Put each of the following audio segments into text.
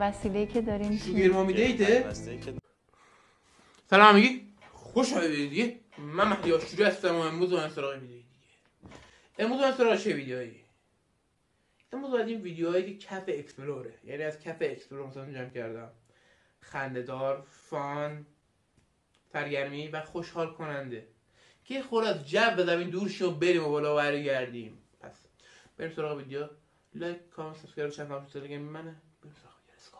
وسیله‌ای که داریم شوگر مامی دیته؟ سلام میگی؟ خوش آمدید دیگه. من مهدی آشوری هستم و امروز اومدم سراغ ویدیو دیگه. امروز اومدم سراغ چه ویدیوهایی؟ امروز اومدیم ویدیوهایی که کف اکسپلوره، یعنی از کف اکسپلور مثلا جمع کردم. خنده‌دار، فان، سرگرمی و خوشحال کننده که خود از جو بزنیم دور شو بریم و بالا برگردیم. پس بریم سراغ ویدیو. لایک، کامنت، سابسکرایب، چند تا تلگرام منه. بریم سراغ ویدیو. لیتس گو.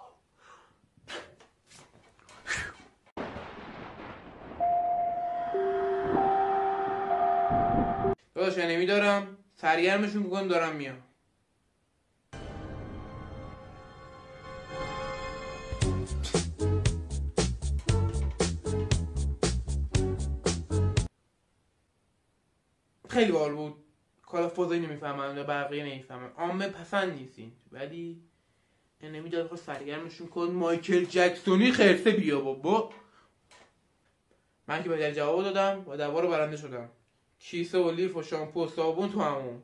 داداش نمیدارم، سرگرمشون میکنم دارم میام. خیلی باحال بود. کالا فوزایی نمیفهمم و بقیه نمیفهمم، عامه پسند نیستین، ولی نمیداره خواست سرگرمشون کن. مایکل جکسونی خرسه بیا بابا. من که بدل جواب دادم و دوباره برنده شدم. کیسه و لیف و شامپو و صابون تو همون.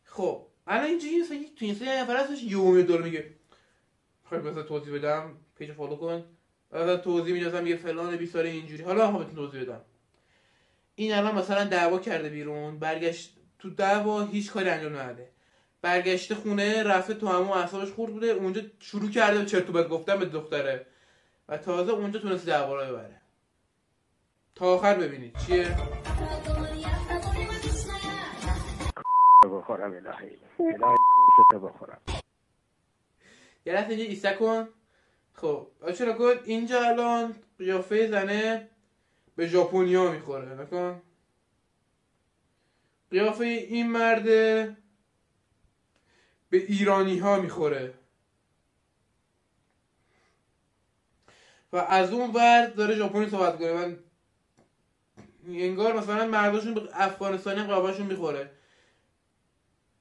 خب الان اینجا یه تو اینستا یه نفر هستش یومی داره میگه خواهی مثلا توضیح بدم پیج فالو کن مثلا توضیح میدازم یه فلان 20 ساله اینجوری. حالا هم بهتون توضیح بدم. این الان مثلا دعوا کرده بیرون، برگشت تو دعوا هیچ کاری انجام نداده، برگشته خونه رفته تو همون اعصابش خورد بوده، اونجا شروع کرده چرت و پرت گفتن به دختره و تازه اونجا تونست دعوا رو ببره. تا آخر ببینید چیه. بخورم الهی کوست بخورم. یه لحظه اینجا ایسته کن. خب چرا کن اینجا الان قیافه زنه به ژاپنیا میخوره، نکن. قیافه این مرده به ایرانی ها میخوره و از اون ورد داره ژاپنی صحبت کنه. من انگار مثلا مرداشون به افغانستانی قیافه‌شون میخوره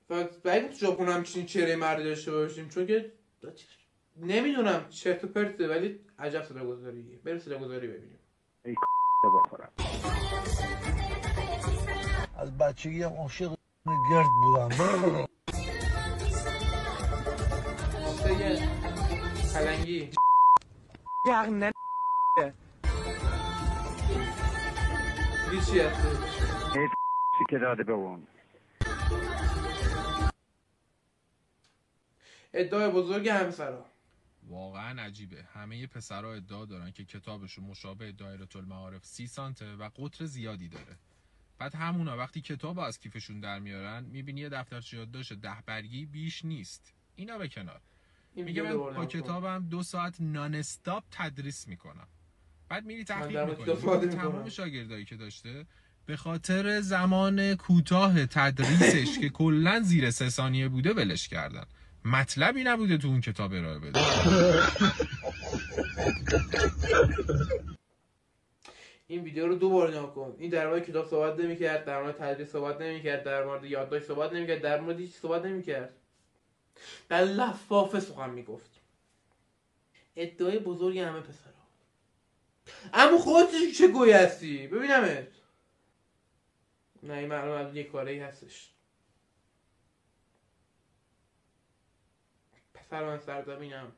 و بعید تو ژاپن هم چهره مردی داشته باشیم، چون که نمیدونم چرت و پرته، ولی عجب صداگذاریه. بریم صداگذاری ببینیم. ای بخورم. از بچگی هم عاشق گرد بودم. پلنگی یعنی چی هسته چی که داده به اون ادعای بزرگ همسرا. واقعا عجیبه. همه پسرها ادعا دارن که کتابشون مشابه دایره المعارف 30 سانته و قطر زیادی داره. بعد همونا وقتی کتابو از کیفشون در میارن میبینی یه دفترچه یادداشت 10 برگی بیش نیست. اینا به کنار. میگه من با کتابم 2 ساعت نان استاپ تدریس میکنم. بعد میری تحقیق میکنی تمام شاگردایی که داشته به خاطر زمان کوتاه تدریسش که کلا زیر 3 ثانیه بوده ولش کردن. مطلبی نبوده تو اون کتاب ارائه بده. این ویدیو رو دوباره نگاه کن. این در مورد کتاب صحبت نمی‌کرد، در مورد تدریس صحبت نمی‌کرد، در مورد یادداشت صحبت نمی‌کرد، در مورد هیچ صحبت نمی‌کرد. در لفافه سخن میگفت. ادعای بزرگ همه پسرا. اما خودت چه گویی هستی؟ ببینمت. نه این معلوم از یک کاری هستش. پسر من سرزمینم.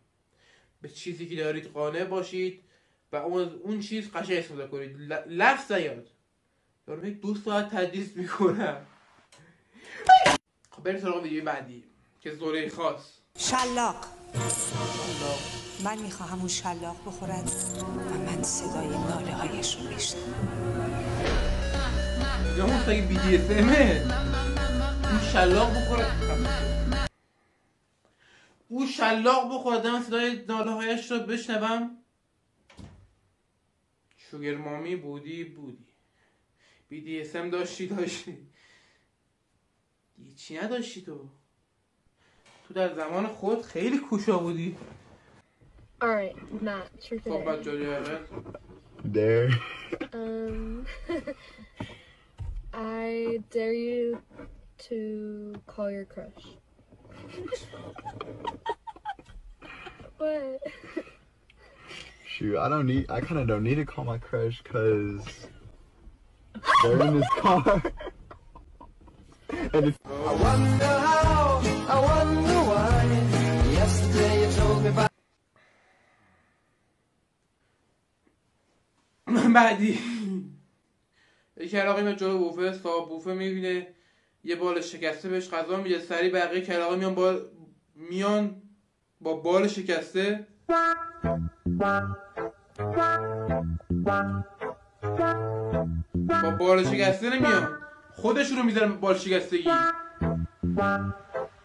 به چیزی که دارید قانع باشید و اون چیز قشنگ استفاده کنید. لفظ نیاد. یارو 2 ساعت تدریس میکنم. خب بریم سراغ ویدیوی بعدی که زوره خاص. شلاق. من میخواهم اون شلاق بخورد و من صدای ناله هایش رو بشنوم. یا اون سایی BDSMه. اون شلاق بخورد. اون شلاق بخورد من صدای ناله هایش رو بشنوم. شوگر مامی بودی BDSM داشتی چی نداشتی تو در زمان خود خیلی کوشا بودی. Alright, Matt, for today. خب بچه ها There. I dare you to call your crush. What? Shoot, I kind of don't need to call my crush because they're in this car. And it's... I wonder how, I wonder why. Yesterday you told me about... بعدی یکی علاقه میاد جلو بوفه، صاحب بوفه میبینه یه بال شکسته بهش غذا میده، سریع بقیه کلاغا میان با بال شکسته با بال شکسته نمیان، خودشون رو میذارن بال شکستگی.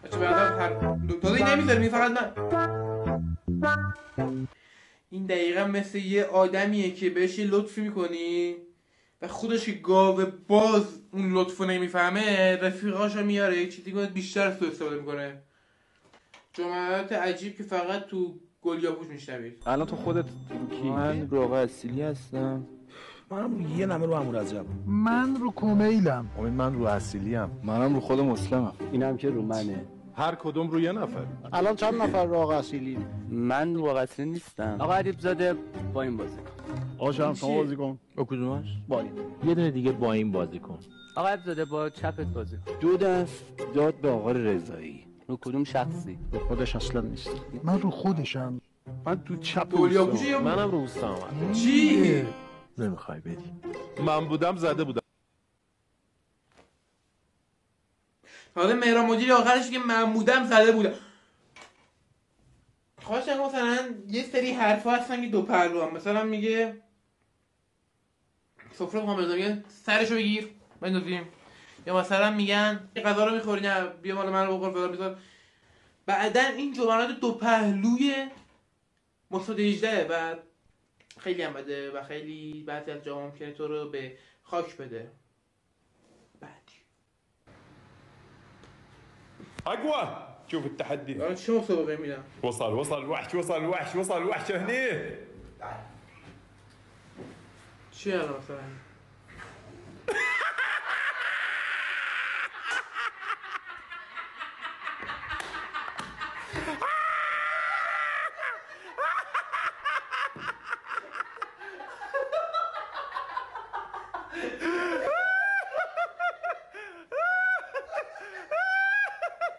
بچه بعدا هر دوتایی نمیذارم، فقط من. این دقیقا مثل یه آدمیه که بهش یه لطفی میکنی و خودش که گاوه باز اون لطفو نمیفهمه، رفیقاشو میاره یه چیزی کنه بیشتر سو استفاده میکنه. جملات عجیب که فقط تو گلیاپوش میشنوید. الان تو خودت کی؟ من رو آقا اصیلی هستم. منم یه نمه رو همون رجب. من رو کومیلم. امید من رو اصیلیم. منم رو خود مسلمم. اینم که رو منه. هر کدوم رو یه نفر. الان چند نفر رو آقا اصیلی؟ من رو آقا اصیلی نیستم. آقا ادیب زاده با این بازی کن. آقا شما بازی کن. با کدومش؟ با این. یه دونه دیگه با این بازی کن. آقا ادیب زاده با چپت بازی کن. 2 دست داد به آقا رضایی. رو کدوم شخصی؟ رو خودش اصلا نیست. من رو خودشم. من تو چپ گلیاپوشی منم رو اوستام. چی؟ نمیخوای بدی. من بودم زده بودم. حالا مهران مدیری آخرش که من بودم زده بودم. خواهشم مثلا یه سری حرفا هستن که دو پهلو هم. مثلا میگه سفره بخوام بزنم میگه سرشو بگیر بندازیم، یا مثلا میگن غذا رو میخوری نه بیا مال من رو بخور فلان بیزار. بعدن این جملات دو پهلوی مثبت 18 و خیلی هم بده و خیلی بعضی از جاها ممکنه تو رو به خاک بده. اقوى شوف التحدي. انا شو مسوي ميلان؟ وصل الوحش وصل الوحش هني. شو يلا مثلا؟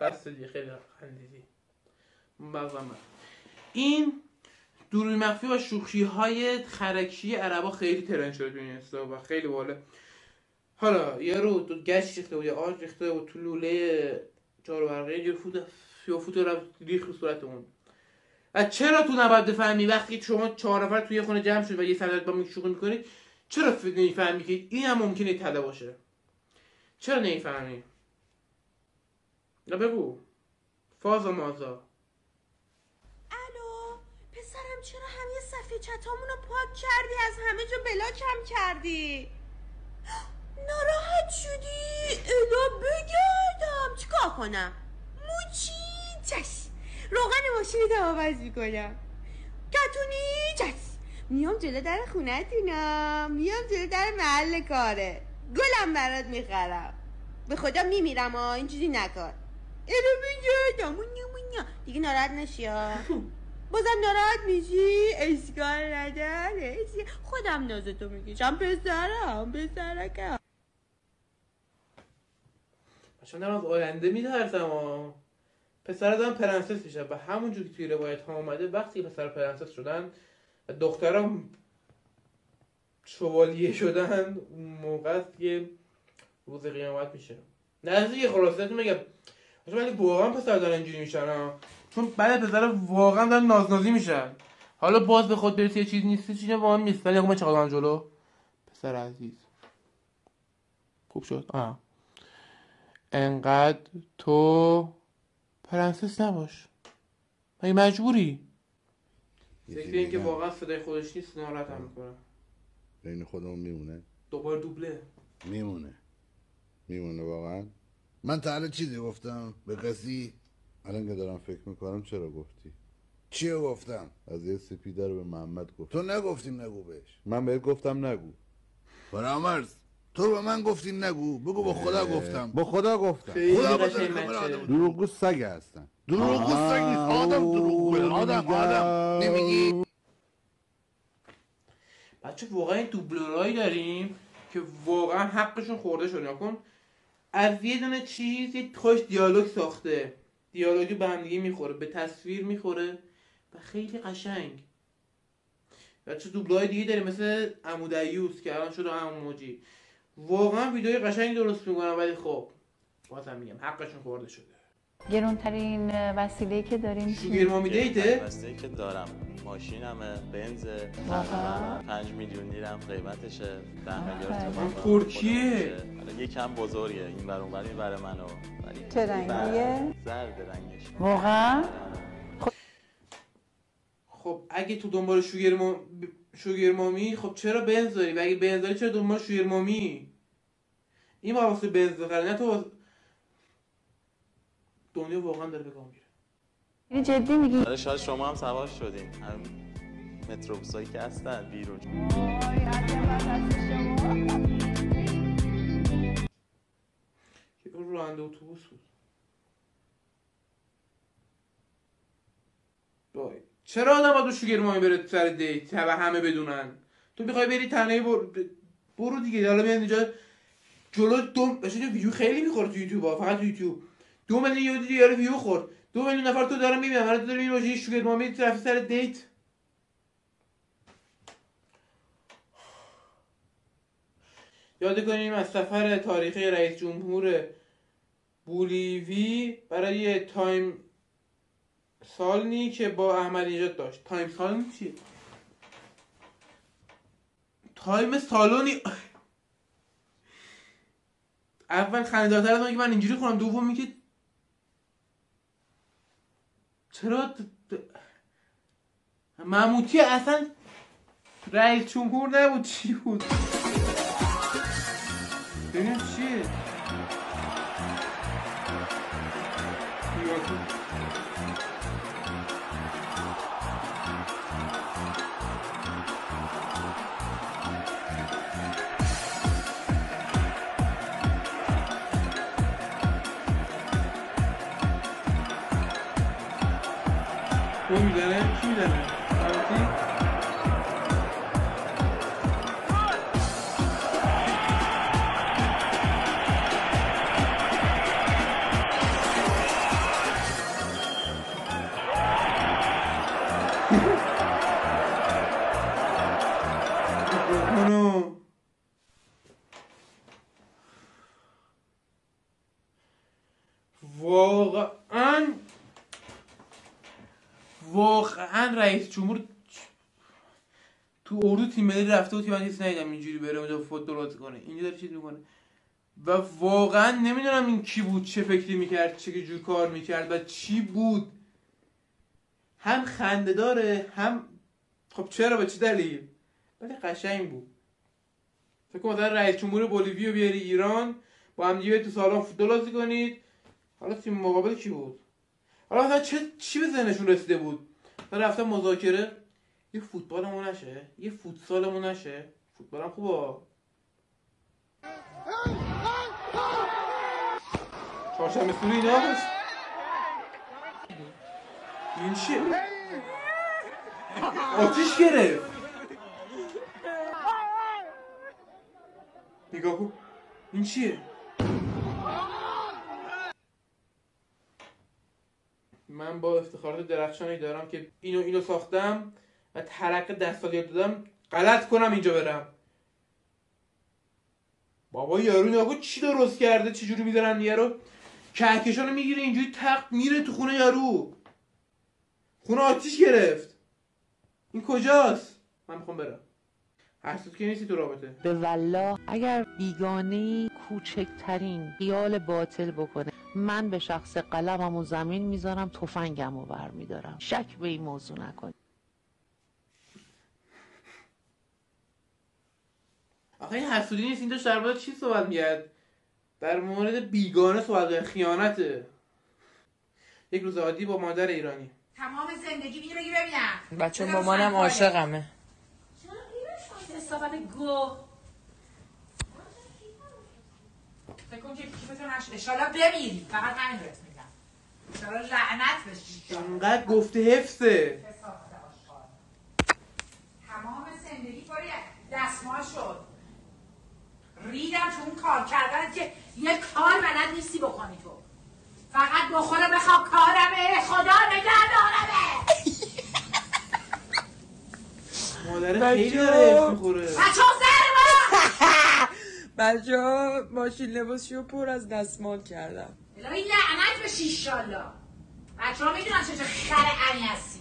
بس دیگه خیلی خندیدی. این دروی مخفی و شوخی های خرکی عربا خیلی ترند شده تو این اینستا و خیلی باله. حالا یارو تو گچ ریخته بود یا آج ریخته بود تو لوله چهار برقه یا فوت ریخ رو صورت اون. و چرا تو نباید بفهمی وقتی شما 4 نفر توی خونه جمع شد و یه صندلی با شوخی میکنید چرا نمیفهمی که این هم ممکنه تله باشه؟ چرا نمیفهمی؟ نه بگو فاز و مازا. الو پسرم چرا همه صفحه چتامونو پاک کردی؟ از همه جا بلاکم کردی؟ ناراحت شدی؟ الا بگردم چیکار کنم؟ موچی چش روغن ماشینی تا عوض میکنم. کتونی چش میام جلو در خونتونم، میام جلو در محل کاره، گلم برات میخرم. به خدا میمیرم ها اینجوری نکن. اینو بگردم دیگه ناراحت نشی ها. بازم ناراحت میشی؟ اشکال نداره خودم نازتو میکشم پسرکم. چون دارم از آینده میترسم ها. پسر دارم پرنسس میشه و همونجور که توی روایت ها اومده وقتی پسر پرنسس شدن و دخترم شوالیه شدن اون موقع است که روز قیامت میشه. نزدیک خلاصه میگم ولی واقعا پسر دارن اینجوری میشن ها. چون بعد پسر واقعا دارن نازنازی میشن. حالا باز به خود برسی یه چیز نیستی چیزی مهم نیست ولی من چقدر جلو پسر عزیز خوب شد. انقدر تو پرنسس نباش مگه مجبوری؟ فکر این که واقعا صدای خودش نیست ناراحت هم میکنه. بین خودمون میمونه دوباره دوبله میمونه واقعا. من تا الان چیزی گفتم به کسی؟ الان که دارم فکر میکنم چرا گفتی؟ چیو گفتم؟ از یه سپیده رو به محمد گفت. تو نگفتیم نگو بهش. من بهت گفتم نگو. فرامرز تو به من گفتی نگو. بگو با خدا گفتم. با خدا گفتم. خدا بزرگ. دروغگو سگ هستن. دروغگو سگ نیست آدم دروغگوه. آدم نمیگی بچه واقعا این دوبلورایی داریم که واقعا حقشون خورده شد. نکن از یه دونه چیز یه خوش دیالوگ ساخته، دیالوگی به هم دیگه میخوره، به تصویر میخوره و خیلی قشنگ. بچه دوبلورای دیگه داریم مثل عمو دیوس که الان شده عمو موجی، واقعا ویدیوی قشنگ درست میکنن، ولی خب بازم میگم حقشون خورده شده. گرونترین وسیله‌ای که دارین شوگر مامی دیته؟ وسیله‌ای که دارم ماشینمه، بنز، 5 میلیون لیرم قیمتشه، 10 میلیارد تومان. ترکیه حالا یکم بزرگه، این ور اون ور این برای منو. چه رنگیه؟ زرد رنگش. واقعا؟ خب اگه تو دنبال شوگر مامی، خب چرا بنز داری؟ و اگه بنز داری چرا دنبال شوگر مامی؟ این با واسه بنز بخره، نه تو دنیا واقعا داره به گام میره. این جدی میگی؟ آره شاید شما هم سوار شدین، هم متروبوسایی که هستن بیرون. اون راننده اتوبوس بود. چرا آدم باید شوگر مامی بره سر دیت و همه بدونن؟ تو میخوای بری تنهایی برو دیگه. حالا میاد اینجا جلو بشه ویو خیلی میخوره تو یوتیوب، فقط تو یوتیوب 2 میلیون دیگه ویو خورد، 2 میلیون نفر تو دارن میبینن، حالا تو داری میری شوگر مامی رفتی سر دیت. یاد کنیم از سفر تاریخی رئیس جمهور بولیوی برای تایم سالنی که با احمدی نژاد داشت. تایم سالنی چیه؟ تایم سالونی. اول خنده‌دارتر از اون که من اینجوری خونم، دومی که چرا مموتی اصلا رئیس جمهور نبود، چی بود؟ ببینم چیه؟ اون میدنه؟ کی میدنه؟ مموتی؟ واقعا رئیس جمهور تو اردو تیم ملی رفته بود که من کسی ندیدم اینجوری بره اونجا فوتبال بازی کنه، اینجا داره چیز میکنه و واقعا نمیدونم این کی بود، چه فکری میکرد، چه جور کار میکرد و چی بود. هم خنده داره، هم خب چرا، به چه دلیل، ولی قشنگ بود. فکر کنم مثلا رئیس جمهور بولیوی رو بیاری ایران، با هم دیگه تو سالن فوتبال بازی کنید. حالا تیم مقابل کی بود؟ حالا مثلا چی به ذهنشون رسیده بود؟ رفتن مذاکره یه فوتبالمون نشه، یه فوتسالمون نشه. فوتبالم خوبه، چهارشنبه سوری اینا هست. این چیه؟ آتیش گرفت. نگاه کن این چیه؟ من با افتخارات درخشانی دارم که اینو ساختم و ترقه دستالیات دادم غلط کنم اینجا برم. بابا یارو نگاه کن چی درست کرده، چه جوری میذارن یارو کهکشانو میگیره اینجوری تق میره تو خونه یارو. خونه آتیش گرفت. این کجاست؟ من میخوام برم. حسود که نیستی تو رابطه؟ به والله اگر بیگانه‌ای کوچکترین خیال باطل بکنه، من به شخص قلممو زمین میذارم، تفنگمو برمیدارم. شک به این موضوع نکن. آخه این حسودی نیست، این داشت در مورد چی صحبت می‌کرد؟ در مورد بیگانه صحبت می‌کرد، خیانته. یک روز عادی با مادر ایرانی. تمام زندگی اینو بگی ببینم. بچه مامانم عاشقمه. حسابت گو فکر کن که کیفتون اشالا بمیری، فقط همین بهت میگم، اشالا لعنت بشی. انقدر گفته حفظه. تمام زندگی کاری دستمال شد. ریدم تو اون کار کردن که یه کار بلد نیستی بکنی تو. فقط بخوره بخواب کارمه، خدا نگهدارمه. مادر خیلی داره اسم میخوره. بچه ها زهر ما. بچه ها ماشین لباسشو پر از دستمال کردم. الهی لعنت بشی ایشالله. بچه ها میدونن چه خر انی هستی.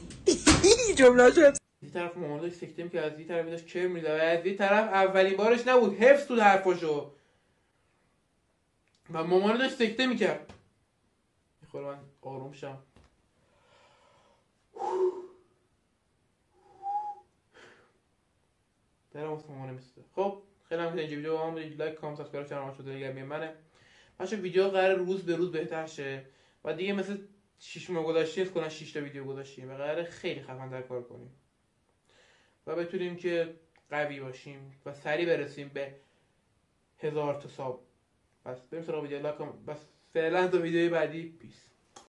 جمله شد. یه طرف مامان داشت سکته می‌کرد، از یه طرف داشت کر می‌داد و از یه طرف اولین بارش نبود، حفظ بود حرفاشو و مامان داشت سکته می‌کرد. میخوره من آروم شم. درم واسه مامان میسته. خب خیلی هم اینجا ویدیو با هم برید لایک کامنت سابسکرایب چنل ما شده تلگرام منه. بچه ویدیو قرار روز به روز بهتر شه و دیگه مثل 6 ماه گذشته کنن 6 تا ویدیو گذاشتیم و قراره خیلی خفن‌تر کار کنیم و بتونیم که قوی باشیم و سریع برسیم به 1000 تا ساب. بس بریم سراغ ویدیو لایک. بس فعلا تا ویدیوی بعدی پیس.